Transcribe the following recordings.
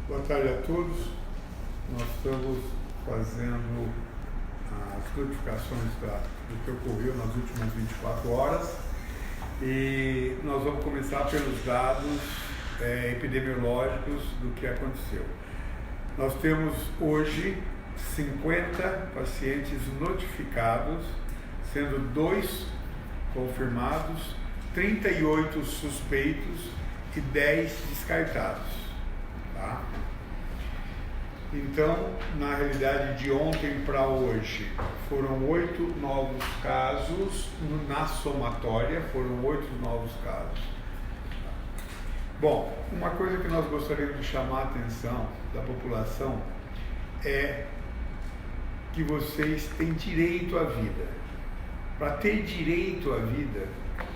Boa tarde a todos. Nós estamos fazendo as notificações do que ocorreu nas últimas 24 horas e nós vamos começar pelos dados epidemiológicos do que aconteceu. Nós temos hoje 50 pacientes notificados, sendo 2 confirmados, 38 suspeitos e 10 descartados. Tá? Então, na realidade, de ontem para hoje, foram 8 novos casos, na somatória, foram 8 novos casos. Bom, uma coisa que nós gostaríamos de chamar a atenção da população é que vocês têm direito à vida. Para ter direito à vida,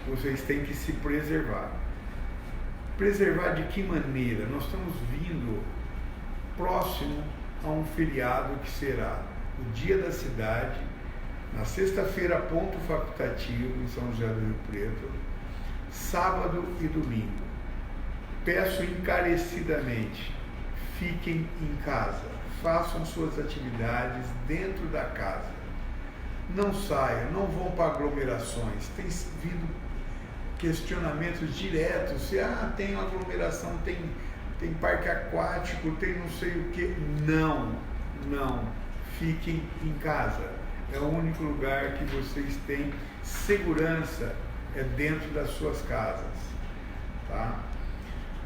vocês têm que se preservar. Preservar de que maneira? Nós estamos vindo próximo a um feriado que será o Dia da Cidade, na sexta-feira, ponto facultativo, em São José do Rio Preto, sábado e domingo. Peço encarecidamente, fiquem em casa, façam suas atividades dentro da casa. Não saiam, não vão para aglomerações. Tem vindo questionamentos diretos, se tem aglomeração, tem parque aquático, tem não sei o que. Não, fiquem em casa. É o único lugar que vocês têm segurança, é dentro das suas casas. Tá?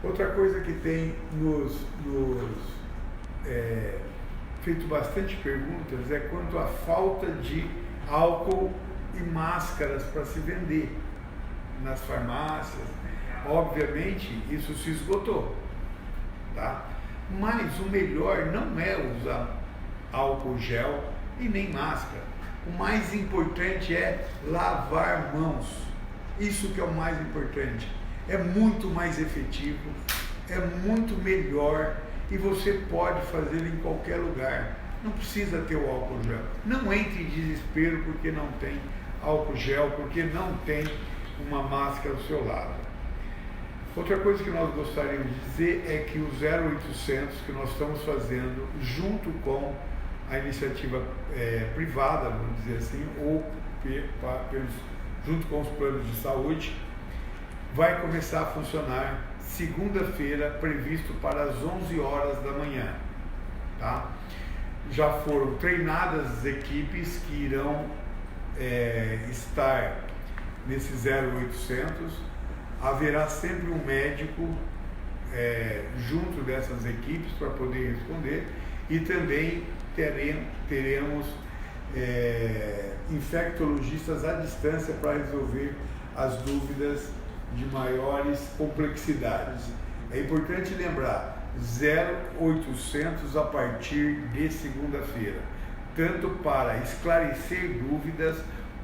Outra coisa que tem nos feito bastante perguntas é quanto à falta de álcool e máscaras para se vender nas farmácias. Obviamente isso se esgotou, tá? Mas o melhor não é usar álcool gel e nem máscara. O mais importante é lavar mãos. Isso que é o mais importante. É muito mais efetivo, é muito melhor e você pode fazer em qualquer lugar. Não precisa ter o álcool gel. Não entre em desespero porque não tem álcool gel, porque não tem uma máscara ao seu lado. Outra coisa que nós gostaríamos de dizer é que o 0800 que nós estamos fazendo junto com a iniciativa privada, vamos dizer assim, ou junto com os planos de saúde, vai começar a funcionar segunda-feira, previsto para as 11 horas da manhã. Tá? Já foram treinadas as equipes que irão estar nesse 0800, haverá sempre um médico junto dessas equipes para poder responder e também teremos infectologistas à distância para resolver as dúvidas de maiores complexidades. É importante lembrar, 0800 a partir de segunda-feira, tanto para esclarecer dúvidas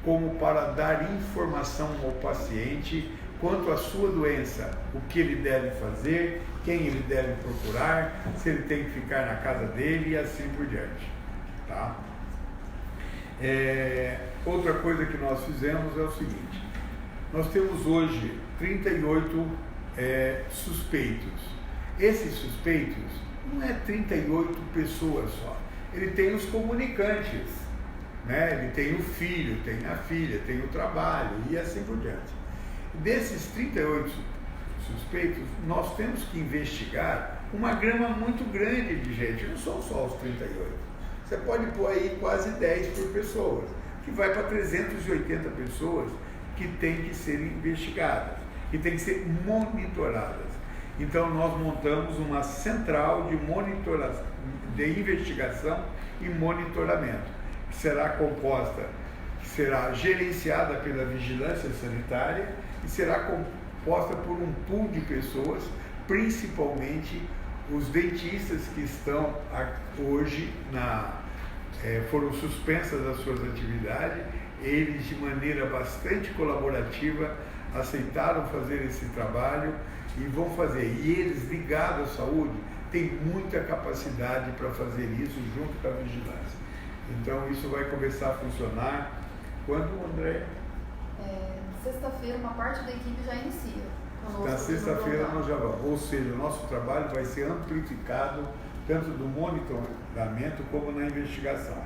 como para dar informação ao paciente quanto à sua doença, o que ele deve fazer, quem ele deve procurar, se ele tem que ficar na casa dele e assim por diante. Tá? Outra coisa que nós fizemos é o seguinte: nós temos hoje 38 suspeitos. Esses suspeitos não é 38 pessoas só, ele tem os comunicantes. Né? Ele tem o filho, tem a filha, tem o trabalho e assim por diante. Desses 38 suspeitos, nós temos que investigar uma gama muito grande de gente, não são só os 38. Você pode pôr aí quase 10 por pessoa, que vai para 380 pessoas que têm que ser investigadas, que têm que ser monitoradas. Então nós montamos uma central de investigação e monitoramento, que será gerenciada pela vigilância sanitária e será composta por um pool de pessoas, principalmente os dentistas que estão hoje foram suspensas as suas atividades. Eles, de maneira bastante colaborativa, aceitaram fazer esse trabalho e vão fazer. E eles, ligados à saúde, têm muita capacidade para fazer isso junto com a vigilância. Então, isso vai começar a funcionar. Quando, André? Sexta-feira, uma parte da equipe já inicia. Na sexta-feira nós já vamos. Ou seja, o nosso trabalho vai ser amplificado tanto do monitoramento como na investigação.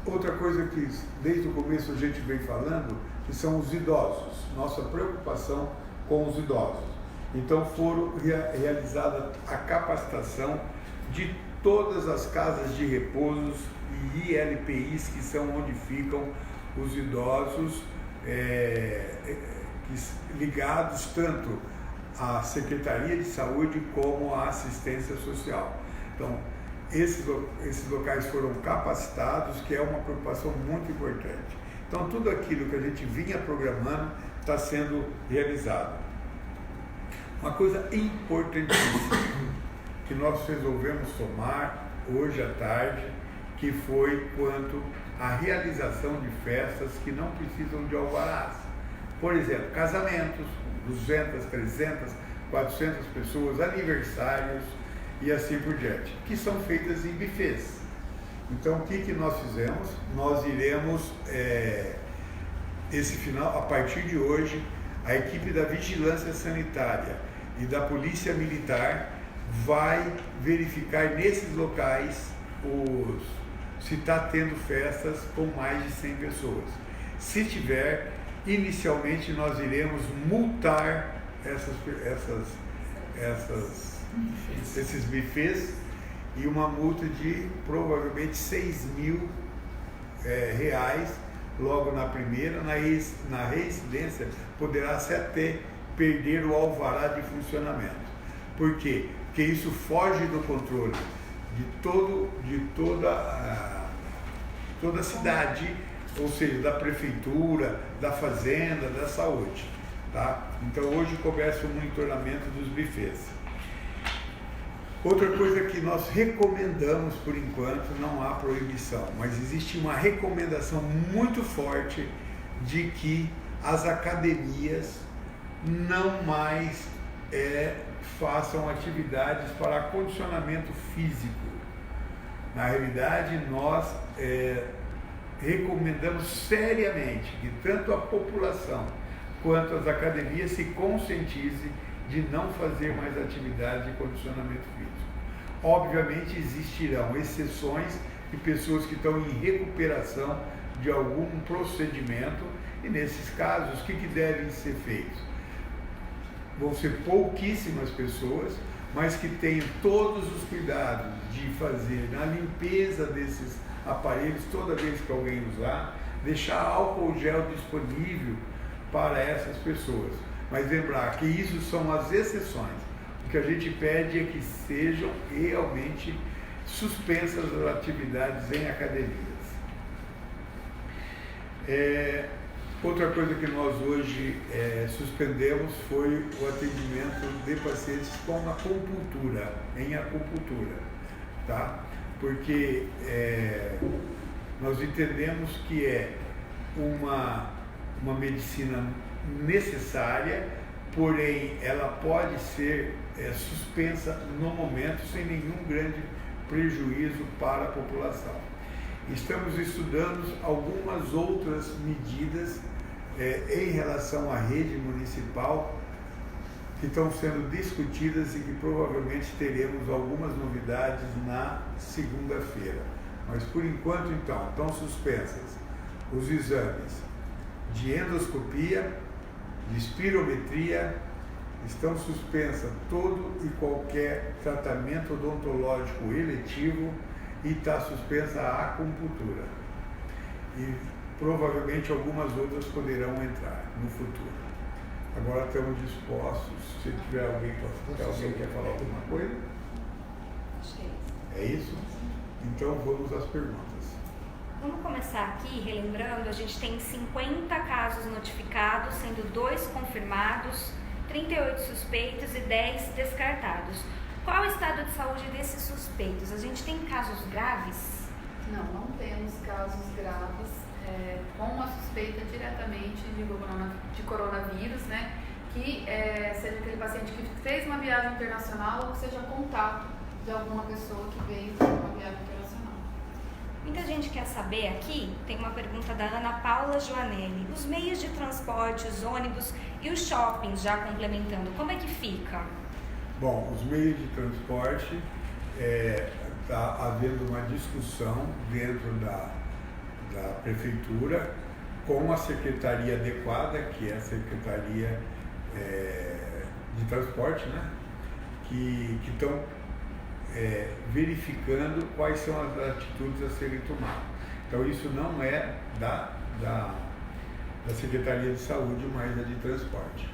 Outra coisa que desde o começo a gente vem falando, que são os idosos, nossa preocupação com os idosos. Então foram realizada a capacitação de todas as casas de repousos e ILPIs, que são onde ficam os idosos ligados tanto à Secretaria de Saúde como à assistência social. Então, esses locais foram capacitados, que é uma preocupação muito importante. Então, tudo aquilo que a gente vinha programando está sendo realizado. Uma coisa importantíssima que nós resolvemos tomar hoje à tarde, que foi quanto à realização de festas que não precisam de alvarás. Por exemplo, casamentos, 200, 300, 400 pessoas, aniversários e assim por diante, que são feitas em buffets. Então, o que nós fizemos? Nós iremos, esse final, a partir de hoje, a equipe da Vigilância Sanitária e da Polícia Militar vai verificar nesses locais se está tendo festas com mais de 100 pessoas. Se tiver, inicialmente nós iremos multar esses buffets e uma multa de provavelmente R$6.000 logo na primeira. Na reincidência poderá-se até perder o alvará de funcionamento. Por quê? Porque isso foge do controle de toda a cidade, ou seja, da prefeitura, da fazenda, da saúde. Tá? Então hoje começa o monitoramento dos buffets. Outra coisa que nós recomendamos por enquanto, não há proibição, mas existe uma recomendação muito forte de que as academias não mais façam atividades para acondicionamento físico. Na realidade, nós recomendamos seriamente que tanto a população quanto as academias se conscientizem de não fazer mais atividades de condicionamento físico. Obviamente existirão exceções de pessoas que estão em recuperação de algum procedimento, e nesses casos, o que devem ser feitos? Vão ser pouquíssimas pessoas, mas que tenham todos os cuidados de fazer a limpeza desses aparelhos toda vez que alguém usar, deixar álcool gel disponível para essas pessoas. Mas lembrar que isso são as exceções. O que a gente pede é que sejam realmente suspensas as atividades em academias. Outra coisa que nós hoje suspendemos foi o atendimento de pacientes com acupuntura, em acupuntura, tá? Porque nós entendemos que é uma medicina necessária, porém ela pode ser suspensa no momento sem nenhum grande prejuízo para a população. Estamos estudando algumas outras medidas em relação à rede municipal que estão sendo discutidas e que provavelmente teremos algumas novidades na segunda-feira. Mas por enquanto, então, estão suspensas os exames de endoscopia, de espirometria, estão suspensas todo e qualquer tratamento odontológico eletivo e está suspensa a acupuntura. E provavelmente algumas outras poderão entrar no futuro. Agora estamos dispostos, se tiver alguém quer falar alguma coisa? Acho que é isso. É isso? Então vamos às perguntas. Vamos começar aqui relembrando, a gente tem 50 casos notificados, sendo 2 confirmados, 38 suspeitos e 10 descartados. Qual é o estado de saúde desses suspeitos? A gente tem casos graves? Não temos casos graves com a suspeita diretamente de coronavírus, né? Que seja aquele paciente que fez uma viagem internacional ou que seja contato de alguma pessoa que veio de uma viagem internacional. Muita gente quer saber aqui, tem uma pergunta da Ana Paula Joanelli. Os meios de transporte, os ônibus e os shoppings, já complementando, como é que fica? Bom, os meios de transporte, está havendo uma discussão dentro da prefeitura com a secretaria adequada, que é a Secretaria de Transporte, né? que estão verificando quais são as atitudes a serem tomadas. Então isso não é da Secretaria de Saúde, mas é de Transporte.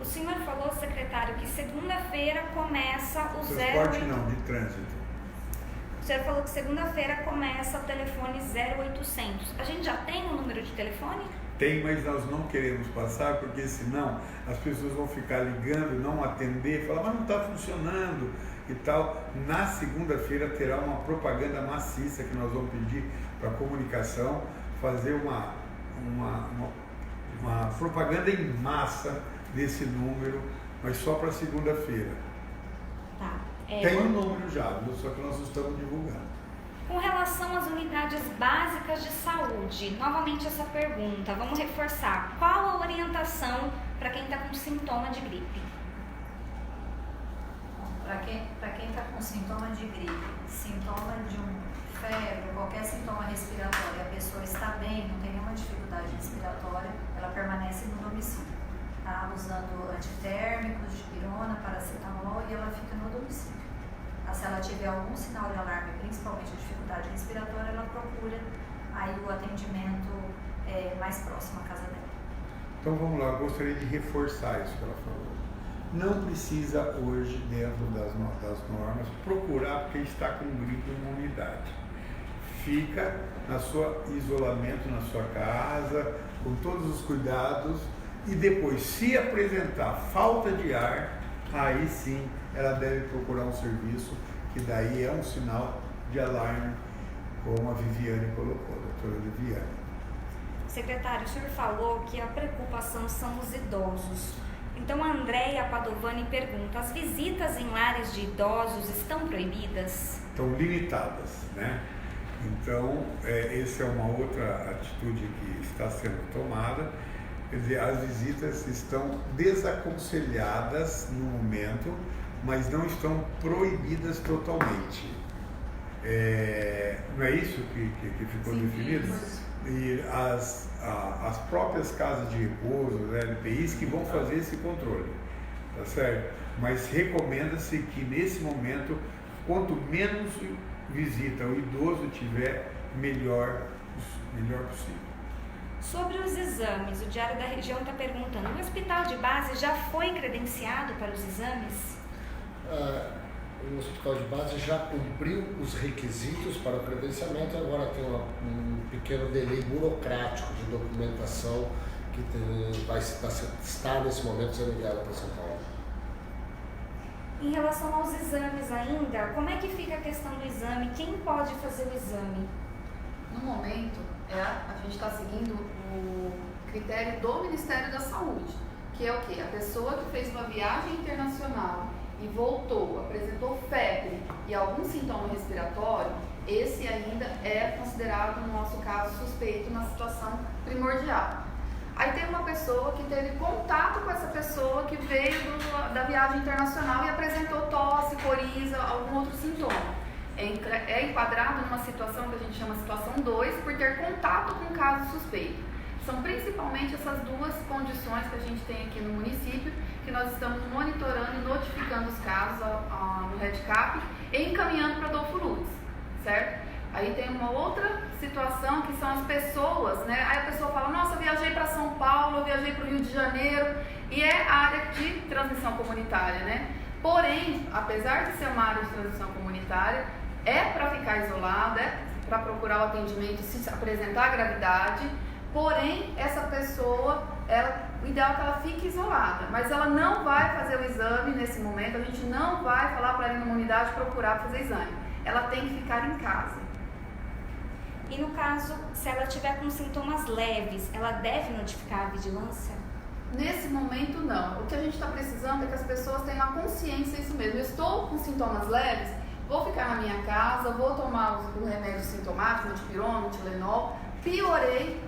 O senhor falou, secretário, que segunda-feira começa o Transporte não, de trânsito. O senhor falou que segunda-feira começa o telefone 0800. A gente já tem um número de telefone? Tem, mas nós não queremos passar, porque senão as pessoas vão ficar ligando, não atender, falar, mas não está funcionando e tal. Na segunda-feira terá uma propaganda maciça que nós vamos pedir para a comunicação, fazer uma propaganda em massa desse número, mas só para segunda-feira. Tá. Tem um número já, só que nós estamos divulgando. Com relação às unidades básicas de saúde, novamente essa pergunta, vamos reforçar. Qual a orientação para quem está com sintoma de gripe? Para quem está com sintoma de gripe, sintoma de febre, qualquer sintoma respiratório, a pessoa está bem, não tem nenhuma dificuldade respiratória, ela permanece no domicílio, tá? Usando antitérmicos, dipirona, paracetamol, e ela fica no domicílio. Se ela tiver algum sinal de alarme, principalmente dificuldade respiratória, ela procura aí o atendimento mais próximo à casa dela. Então vamos lá, eu gostaria de reforçar isso que ela falou. Não precisa hoje, dentro das normas, procurar porque está com gripe e imunidade. Fica na sua isolamento na sua casa, com todos os cuidados, e depois, se apresentar falta de ar, aí sim ela deve procurar um serviço, que daí é um sinal de alarme, como a Viviane colocou, a doutora Viviane. Secretário, o senhor falou que a preocupação são os idosos. Então a Andréia Padovani pergunta, as visitas em lares de idosos estão proibidas? Estão limitadas, né? Então, essa é uma outra atitude que está sendo tomada. Quer dizer, as visitas estão desaconselhadas no momento, mas não estão proibidas totalmente. Não é isso que ficou Sim, definido? E as próprias casas de repouso, LPIs, que vão fazer esse controle, tá certo? Mas recomenda-se que nesse momento, quanto menos visita o idoso tiver, melhor possível. Sobre os exames, o Diário da Região está perguntando, o hospital de base já foi credenciado para os exames? O hospital de base já cumpriu os requisitos para o credenciamento, agora tem um pequeno delay burocrático de documentação que está nesse momento sendo enviada para São Paulo. Em relação aos exames ainda, como é que fica a questão do exame? Quem pode fazer o exame? No momento, a gente está seguindo o critério do Ministério da Saúde, que é o quê? A pessoa que fez uma viagem internacional e voltou, apresentou febre e algum sintoma respiratório, esse ainda é considerado, no nosso caso, suspeito na situação primordial. Aí tem uma pessoa que teve contato com essa pessoa que veio da viagem internacional e apresentou tosse, coriza, algum outro sintoma. É enquadrado numa situação que a gente chama situação 2, por ter contato com caso suspeito. São principalmente essas duas condições que a gente tem aqui no município, que nós estamos monitorando e notificando os casos no REDCAP e encaminhando para Adolfo Lutz, certo? Aí tem uma outra situação que são as pessoas, né? Aí a pessoa fala, nossa, eu viajei para São Paulo, eu viajei para o Rio de Janeiro, e é área de transmissão comunitária, né? Porém, apesar de ser uma área de transmissão comunitária, é para ficar isolada, é para procurar o atendimento se apresentar gravidade, porém, essa pessoa, o ideal é que ela fique isolada, mas ela não vai fazer o exame nesse momento, a gente não vai falar para ela ir numa unidade procurar fazer exame, ela tem que ficar em casa. E no caso, se ela tiver com sintomas leves, ela deve notificar a vigilância? Nesse momento, não. O que a gente está precisando é que as pessoas tenham a consciência disso mesmo. Eu estou com sintomas leves, vou ficar na minha casa, vou tomar o remédio sintomático, dipirona, Tilenol. Piorei,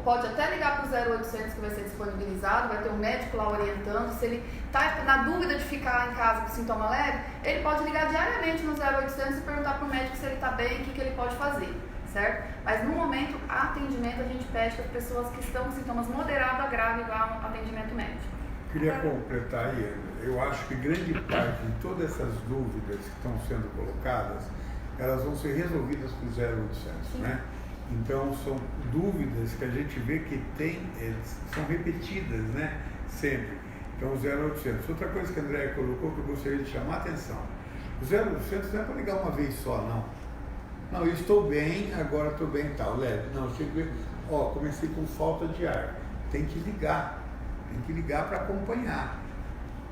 pode até ligar para o 0800 que vai ser disponibilizado, vai ter um médico lá orientando. Se ele está na dúvida de ficar em casa com sintoma leve, ele pode ligar diariamente no 0800 e perguntar para o médico se ele está bem, o que ele pode fazer, certo? Mas no momento, atendimento a gente pede para as pessoas que estão com sintomas moderados a grave igual atendimento médico. Queria completar aí, eu acho que grande parte de todas essas dúvidas que estão sendo colocadas, elas vão ser resolvidas por 0800, né? Então, são dúvidas que a gente vê que são repetidas, né? Sempre. Então, 0800. Outra coisa que a Andréia colocou que eu gostaria de chamar a atenção. O 0800 não é para ligar uma vez só, não. Não, eu estou bem, agora estou bem e tal, leve. Não, comecei com falta de ar. Tem que ligar para acompanhar,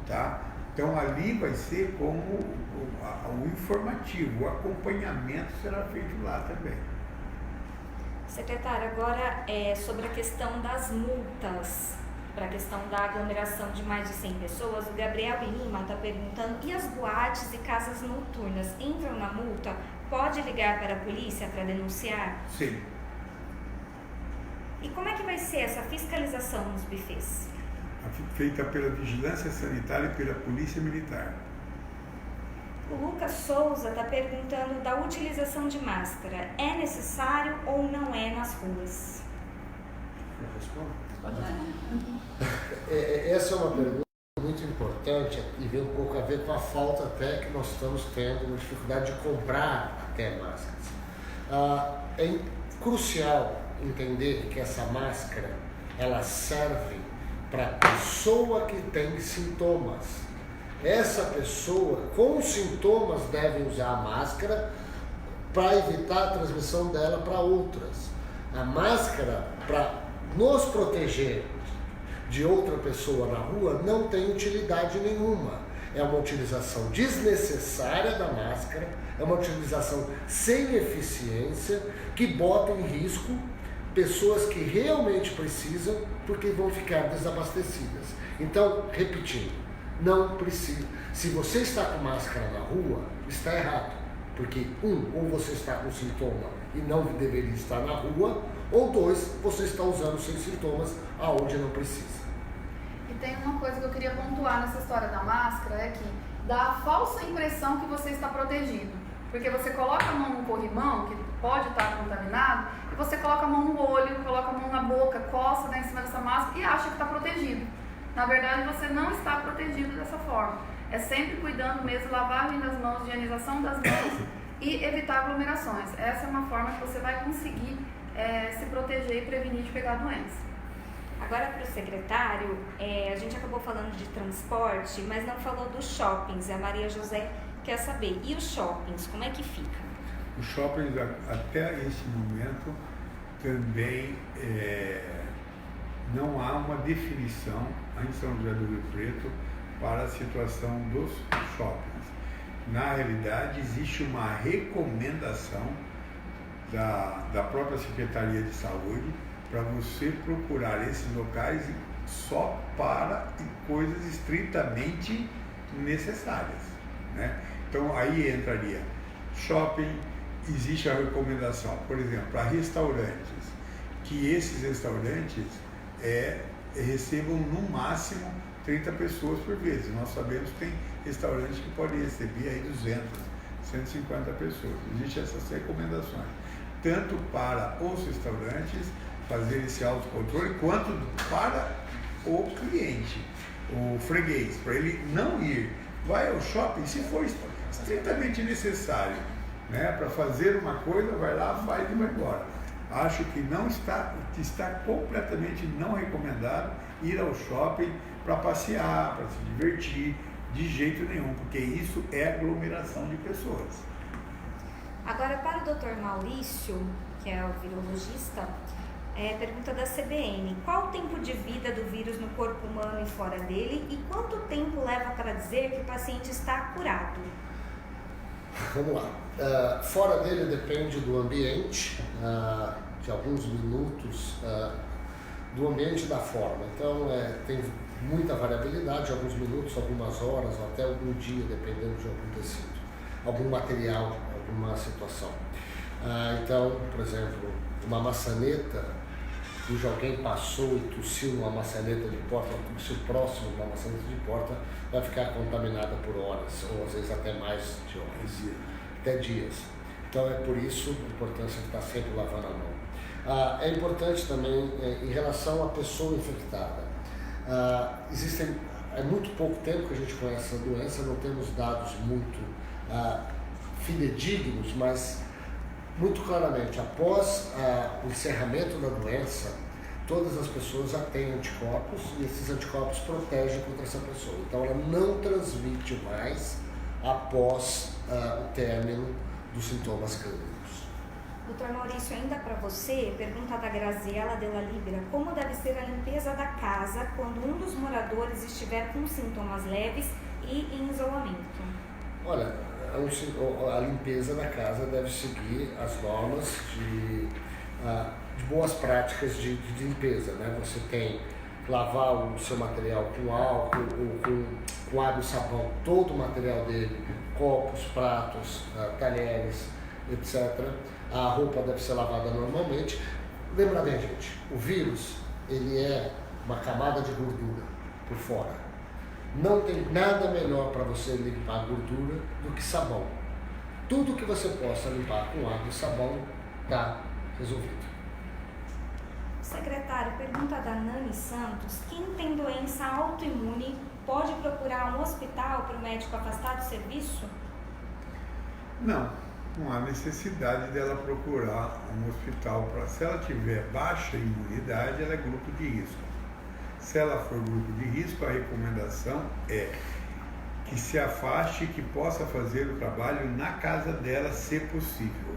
tá? Então, ali vai ser como o informativo, o acompanhamento será feito lá também. Secretário, agora sobre a questão das multas, para a questão da aglomeração de mais de 100 pessoas, o Gabriel Lima está perguntando, e as boates e casas noturnas entram na multa? Pode ligar para a polícia para denunciar? Sim. E como é que vai ser essa fiscalização nos bufês? Feita pela Vigilância Sanitária e pela Polícia Militar. O Lucas Souza está perguntando da utilização de máscara. É necessário ou não é nas ruas? Eu respondo? Essa é uma pergunta muito importante e vem um pouco a ver com a falta até que nós estamos tendo, uma dificuldade de comprar até máscaras. É crucial entender que essa máscara ela serve para a pessoa que tem sintomas. Essa pessoa com sintomas deve usar a máscara para evitar a transmissão dela para outras. A máscara, para nos proteger de outra pessoa na rua, não tem utilidade nenhuma. É uma utilização desnecessária da máscara, é uma utilização sem eficiência, que bota em risco pessoas que realmente precisam, porque vão ficar desabastecidas. Então, repetindo, não precisa. Se você está com máscara na rua, está errado. Porque, ou você está com sintoma e não deveria estar na rua, ou dois, você está usando sem sintomas aonde não precisa. E tem uma coisa que eu queria pontuar nessa história da máscara, é que dá a falsa impressão que você está protegido. Porque você coloca a mão no corrimão, que pode estar contaminado, e você coloca a mão no olho, coloca a mão na boca, coça, né, em cima dessa máscara e acha que está protegido. Na verdade, você não está protegido dessa forma. É sempre cuidando mesmo, lavagem das mãos, higienização das mãos e evitar aglomerações. Essa é uma forma que você vai conseguir se proteger e prevenir de pegar a doença. Agora, para o secretário, a gente acabou falando de transporte, mas não falou dos shoppings. A Maria José quer saber, e os shoppings, como é que fica? Os shoppings, até esse momento, também não há uma definição em São José do Rio Preto para a situação dos shoppings. Na realidade, existe uma recomendação da própria Secretaria de Saúde para você procurar esses locais só para coisas estritamente necessárias, né? Então, aí entraria shopping, existe a recomendação, por exemplo, para restaurantes, que esses restaurantes recebam no máximo 30 pessoas por vez. Nós sabemos que tem restaurantes que podem receber aí 200, 150 pessoas. Existem essas recomendações, tanto para os restaurantes fazer esse autocontrole, quanto para o cliente, o freguês, para ele não ir. Vai ao shopping se for estritamente necessário, né, para fazer uma coisa, vai lá, faz e vai embora. Acho que está completamente não recomendado ir ao shopping para passear, para se divertir, de jeito nenhum, porque isso é aglomeração de pessoas. Agora, para o Dr. Maurício, que é o virologista, pergunta da CBN: qual o tempo de vida do vírus no corpo humano e fora dele, e quanto tempo leva para dizer que o paciente está curado? Vamos lá. Fora dele depende do ambiente, de alguns minutos, do ambiente e da forma. Então, tem muita variabilidade, alguns minutos, algumas horas, ou até algum dia, dependendo de algum tecido, algum material, alguma situação. Então, por exemplo, uma maçaneta cujo alguém passou e tossiu numa maçaneta de porta, tossiu próximo de uma maçaneta de porta, vai ficar contaminada por horas, ou às vezes até mais de horas, até dias. Então é por isso a importância de estar sempre lavando a mão. É importante também em relação à pessoa infectada. É muito pouco tempo que a gente conhece essa doença, não temos dados muito fidedignos, mas muito claramente, após o encerramento da doença, todas as pessoas já têm anticorpos e esses anticorpos protegem contra essa pessoa. Então ela não transmite mais após o término dos sintomas clínicos. Doutor Maurício, ainda para você, pergunta da Graziela Della Libera, como deve ser a limpeza da casa quando um dos moradores estiver com sintomas leves e em isolamento? Olha, a limpeza da casa deve seguir as normas de boas práticas de limpeza, né? Você tem lavar o seu material com álcool ou com água e sabão, todo o material dele, copos, pratos, talheres, etc. A roupa deve ser lavada normalmente. Lembra bem, gente, o vírus, ele é uma camada de gordura por fora. Não tem nada melhor para você limpar a gordura do que sabão. Tudo que você possa limpar com água e sabão está resolvido. Secretário, pergunta da Nani Santos, quem tem doença autoimune pode procurar um hospital para o médico afastar do serviço? Não há necessidade dela procurar um hospital. Se ela tiver baixa imunidade, ela é grupo de risco. Se ela for grupo de risco, a recomendação é que se afaste e que possa fazer o trabalho na casa dela, se possível.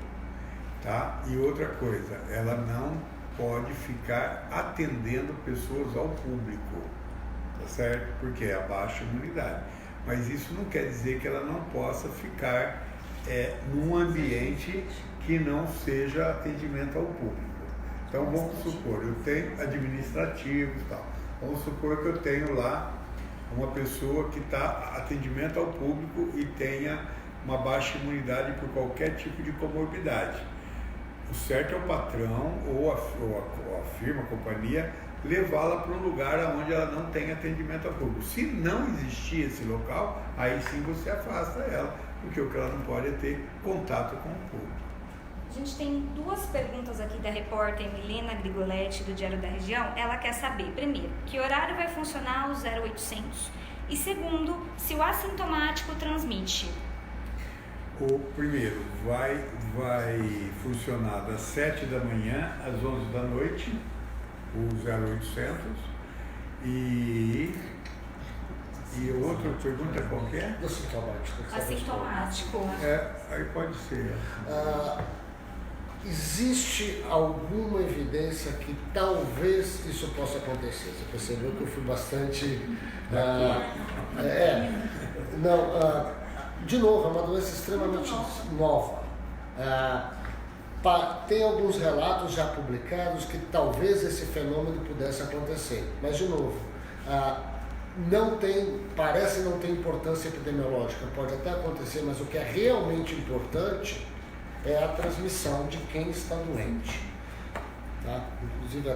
Tá? E outra coisa, ela não pode ficar atendendo pessoas ao público, tá certo? Porque é a baixa imunidade. Mas isso não quer dizer que ela não possa ficar num ambiente que não seja atendimento ao público. Então vamos supor, eu tenho administrativo e tal. Vamos supor que eu tenho lá uma pessoa que está atendimento ao público e tenha uma baixa imunidade por qualquer tipo de comorbidade. O certo é o patrão ou a firma, a companhia, levá-la para um lugar onde ela não tem atendimento ao público. Se não existir esse local, aí sim você afasta ela, porque o que ela não pode é ter contato com o público. A gente tem duas perguntas aqui da repórter Milena Grigoletti, do Diário da Região. Ela quer saber, primeiro, que horário vai funcionar o 0800? E segundo, se o assintomático transmite. O primeiro vai funcionar das 7 da manhã às 11 da noite, o 0800. E outra pergunta qualquer? Assintomático. Aí pode ser. Existe alguma evidência que talvez isso possa acontecer? Você percebeu que eu fui bastante... de novo, é uma doença extremamente nova. Tem alguns relatos já publicados que talvez esse fenômeno pudesse acontecer. Mas, de novo, parece não ter importância epidemiológica. Pode até acontecer, mas o que é realmente importante é a transmissão de quem está doente. Tá? Inclusive,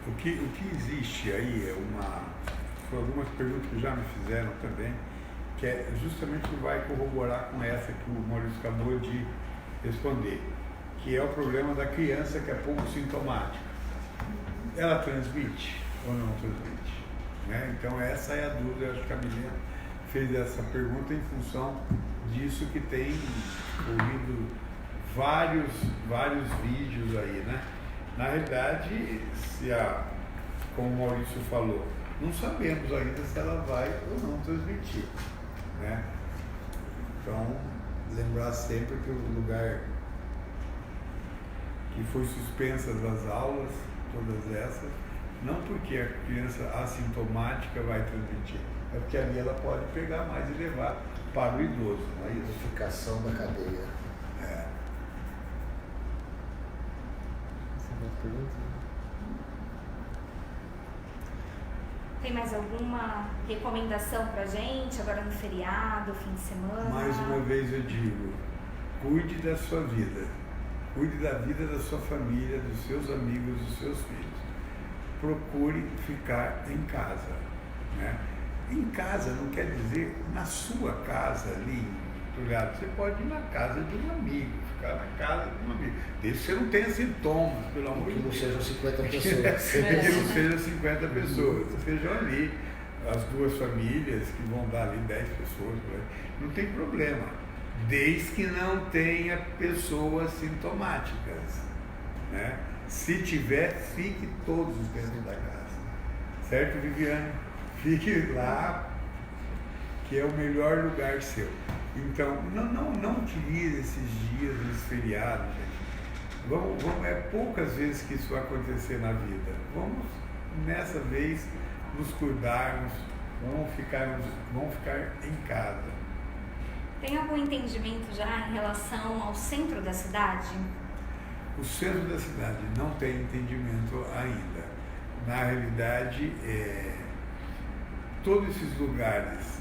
o que existe aí foi algumas perguntas que já me fizeram também, que justamente vai corroborar com essa que o Maurício acabou de responder, que é o problema da criança que é pouco sintomática. Ela transmite ou não transmite? Né? Então essa é a dúvida. Eu acho que a Milena fez essa pergunta em função disso, que tem ouvido vários vídeos aí, né? Na realidade, como o Maurício falou, não sabemos ainda se ela vai ou não transmitir, né? Então, lembrar sempre que o lugar que foi suspensa das aulas, todas essas, não porque a criança assintomática vai transmitir, é porque ali ela pode pegar mais e levar para o idoso, não é isso? Identificação da cadeia. Tem mais alguma recomendação pra gente, agora no feriado, fim de semana? Mais uma vez eu digo, cuide da sua vida, cuide da vida da sua família, dos seus amigos, dos seus filhos. Procure ficar em casa, né? Em casa não quer dizer na sua casa ali, ligado? Você pode ir na casa de um amigo, ficar na casa de um amigo. Desde que você não tenha sintomas, pelo amor de Deus. Que não sejam 50 pessoas. Que não sejam 50 pessoas. Sejam ali as duas famílias, que vão dar ali 10 pessoas. Não tem problema. Desde que não tenha pessoas sintomáticas, né? Se tiver, fique todos dentro da casa. Certo, Viviane? Fique lá, que é o melhor lugar seu. Então, não utilize esses dias, esses feriados, gente. É poucas vezes que isso vai acontecer na vida. Vamos, nessa vez, nos cuidarmos, vamos ficar em casa. Tem algum entendimento já em relação ao centro da cidade? O centro da cidade não tem entendimento ainda. Na realidade, todos esses lugares,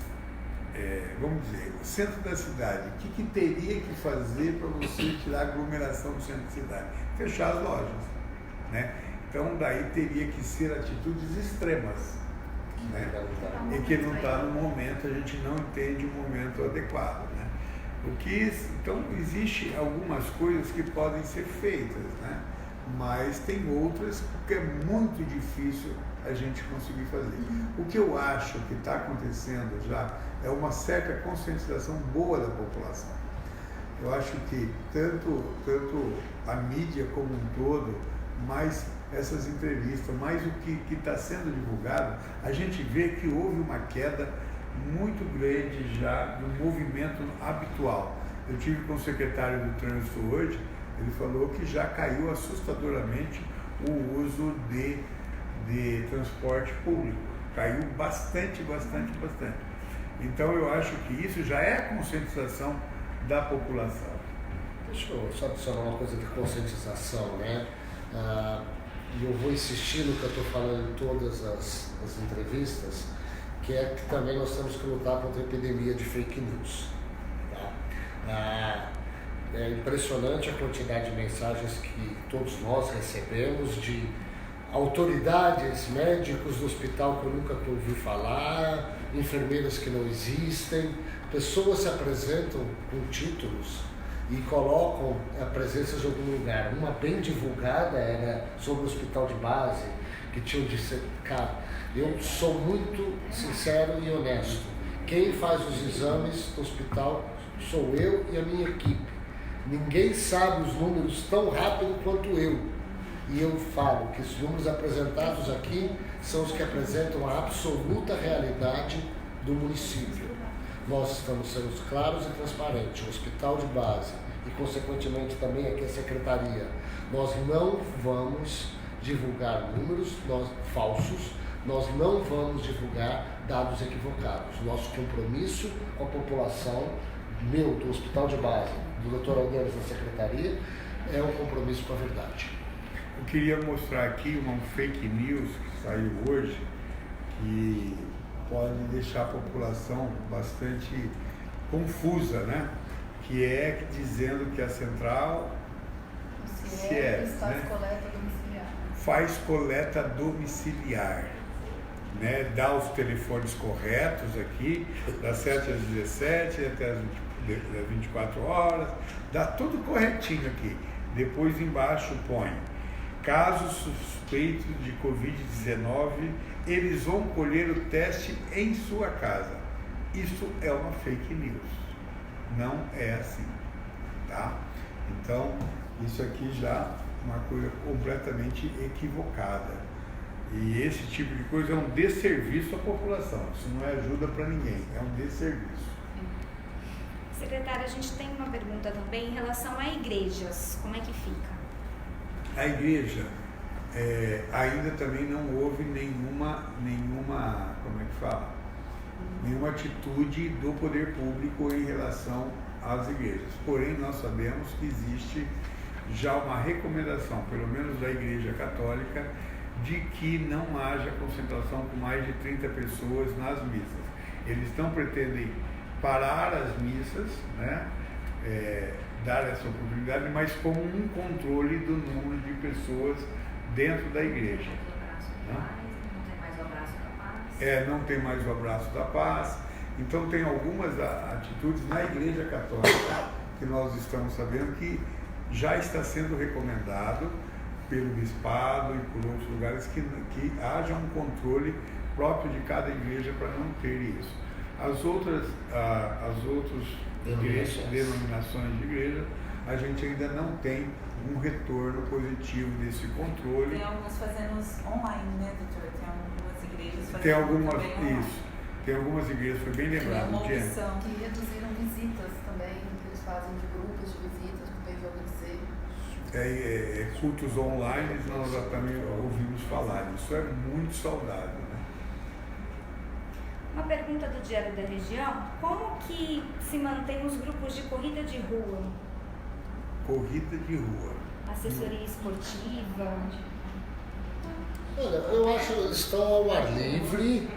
vamos dizer, o centro da cidade, o que teria que fazer para você tirar a aglomeração do centro da cidade? Fechar as lojas, né? Então, daí teria que ser atitudes extremas, né? E que não está no momento, a gente não entende o momento adequado, né? Então, existe algumas coisas que podem ser feitas, né? Mas tem outras que é muito difícil a gente conseguir fazer. O que eu acho que está acontecendo já é uma certa conscientização boa da população. Eu acho que tanto a mídia como um todo, mais essas entrevistas, mais o que está sendo divulgado, a gente vê que houve uma queda muito grande já no movimento habitual. Eu tive com o secretário do Trânsito hoje, ele falou que já caiu assustadoramente o uso de transporte público. Caiu bastante. Então eu acho que isso já é a conscientização da população. Deixa eu só adicionar uma coisa de conscientização, né? E eu vou insistir no que eu estou falando em todas as entrevistas, que é que também nós temos que lutar contra a epidemia de fake news. Tá? É impressionante a quantidade de mensagens que todos nós recebemos de autoridades, médicos do hospital que eu nunca ouvi falar, enfermeiras que não existem, pessoas se apresentam com títulos e colocam a presença de algum lugar. Uma bem divulgada era sobre o hospital de base, que tinham de ser... Cara, eu sou muito sincero e honesto. Quem faz os exames do hospital sou eu e a minha equipe. Ninguém sabe os números tão rápido quanto eu. E eu falo que os números apresentados aqui são os que apresentam a absoluta realidade do município. Nós estamos sendo claros e transparentes, o hospital de base e, consequentemente, também aqui a secretaria. Nós não vamos divulgar números falsos, nós não vamos divulgar dados equivocados. Nosso compromisso com a população, do hospital de base, do Dr. Alderes da secretaria, é um compromisso com a verdade. Eu queria mostrar aqui uma fake news que saiu hoje, que pode deixar a população bastante confusa, né? Que é dizendo que a central faz coleta domiciliar, né? Dá os telefones corretos aqui, das 7 às 17, até as 24 horas, dá tudo corretinho aqui. Depois embaixo põe: casos suspeitos de Covid-19, eles vão colher o teste em sua casa. Isso é uma fake news. Não é assim, tá? Então, isso aqui já é uma coisa completamente equivocada. E esse tipo de coisa é um desserviço à população. Isso não é ajuda para ninguém, é um desserviço. Secretária, a gente tem uma pergunta também em relação a igrejas. Como é que fica? A igreja, ainda também não houve nenhuma, como é que fala? Nenhuma atitude do poder público em relação às igrejas. Porém, nós sabemos que existe já uma recomendação, pelo menos da Igreja Católica, de que não haja concentração com mais de 30 pessoas nas missas. Eles não pretendem parar as missas, né? dar essa oportunidade, mas como um controle do número de pessoas dentro da igreja. Não tem mais o abraço da paz. Não tem mais o abraço da paz. Então tem algumas atitudes na Igreja Católica que nós estamos sabendo que já está sendo recomendado pelo bispado e por outros lugares que haja um controle próprio de cada igreja para não ter isso. As outras denominações de igreja, a gente ainda não tem um retorno positivo desse controle. Tem alguns fazendo online, né, doutor? Tem algumas igrejas fazendo Tem algumas, também online. isso. Tem algumas igrejas, foi bem lembrado, Tem uma Jenny. opção. Que reduziram visitas também, que eles fazem de grupos de visitas, não tem jogo dizer. Cultos online, nós já também ouvimos falar. Isso é muito saudável, né? Uma pergunta do Diário da Região: como que se mantém os grupos de corrida de rua? Corrida de rua. Assessoria esportiva? Olha, eu acho que eles estão ao ar livre.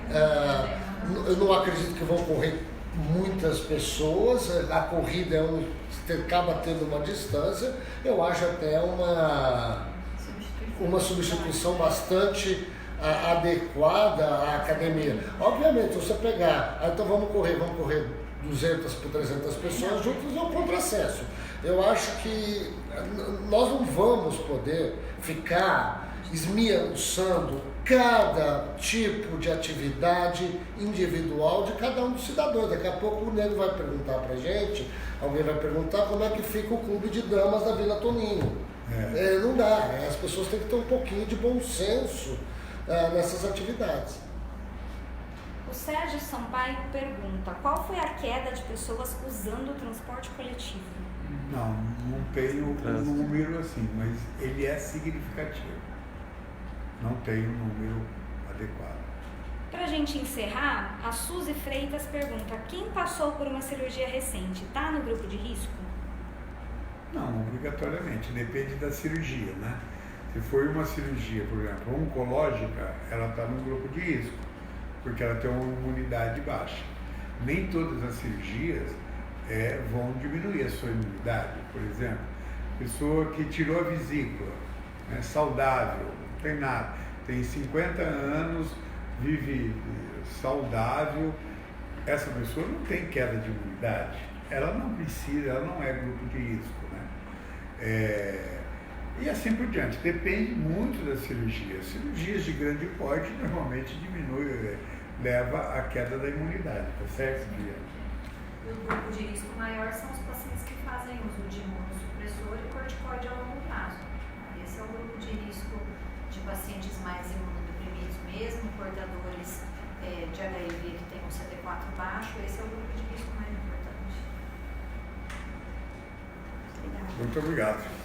Eu não acredito que vão correr muitas pessoas. A corrida acaba tendo uma distância. Eu acho até uma substituição bastante adequada à academia. Obviamente, se você pegar, então vamos correr 200 por 300 pessoas juntos, é um contrassenso. Eu acho que nós não vamos poder ficar esmiuçando cada tipo de atividade individual de cada um dos cidadãos. Daqui a pouco o nego vai perguntar pra gente, alguém vai perguntar como é que fica o clube de damas da Vila Toninho. Não dá, né? As pessoas têm que ter um pouquinho de bom senso nessas atividades. O Sérgio Sampaio pergunta: qual foi a queda de pessoas usando o transporte coletivo? Não tenho um número assim, mas ele é significativo. Não tem um número adequado. Pra gente encerrar, a Suzy Freitas pergunta: quem passou por uma cirurgia recente está no grupo de risco? Não, obrigatoriamente, depende da cirurgia, né? Se for uma cirurgia, por exemplo, oncológica, ela está no grupo de risco, porque ela tem uma imunidade baixa. Nem todas as cirurgias vão diminuir a sua imunidade. Por exemplo, pessoa que tirou a vesícula, saudável, não tem nada, tem 50 anos, vive saudável, essa pessoa não tem queda de imunidade. Ela não precisa, ela não é grupo de risco, né? E assim por diante, depende muito da cirurgia. Cirurgias de grande porte normalmente diminui, leva à queda da imunidade, tá certo, Bia? E o grupo de risco maior são os pacientes que fazem uso de imunossupressor e corticoide a longo prazo. Esse é o grupo de risco de pacientes mais imunodeprimidos mesmo, portadores de HIV que tem um CD4 baixo. Esse é o grupo de risco mais importante. Obrigada. Muito obrigado.